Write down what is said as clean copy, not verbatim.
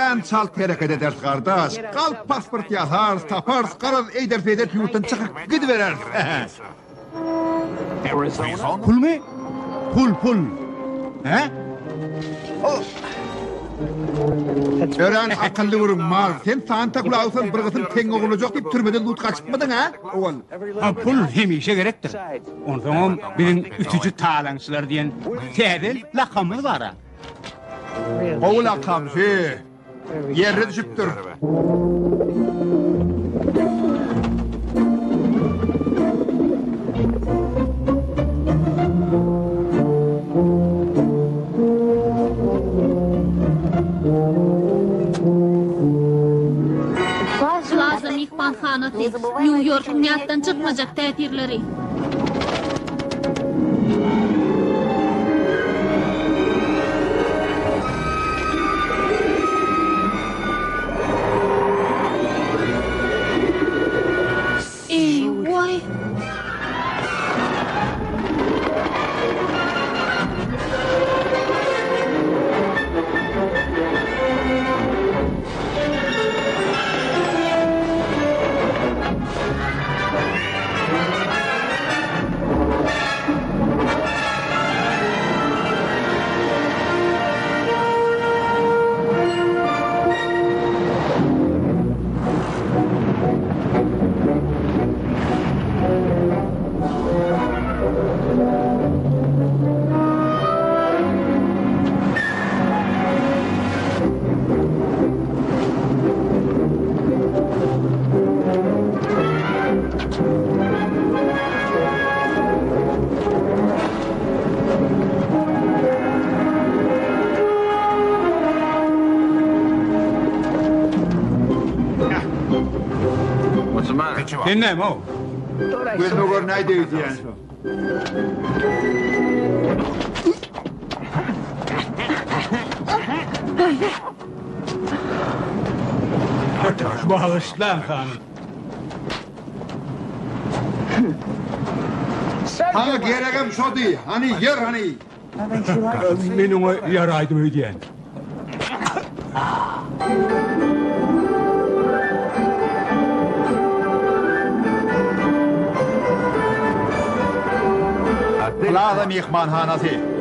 Sen çal hareket eder kardeş. Kalp pasport yazar, tapar, karaz eyder feyder yurttan çıkıp gidiverer. Pul mu? Pul. He? Ören akıllı vurun mal. Sen Santa Claus'un bırgısın ten oğulacak deyip türbeden loot kaçıpmadın ha? Oğul. Ha, pul hemişe gerektir. Ondan bizim ütücü talansılar diyen tedel lakamız var ha. Oğul akamsı. Yerre düşüptür. Plaza mihmanxonasi New York'un yatdan çıkmayacak ta'tirleri. Vay. Dinleme o. Gözüne gör neydi yani. Bağışlan hanım. Sana gereğim şu değil. Hani yer hani. Men ona yaraydım ödeyen. Plaza mihmanxonasi.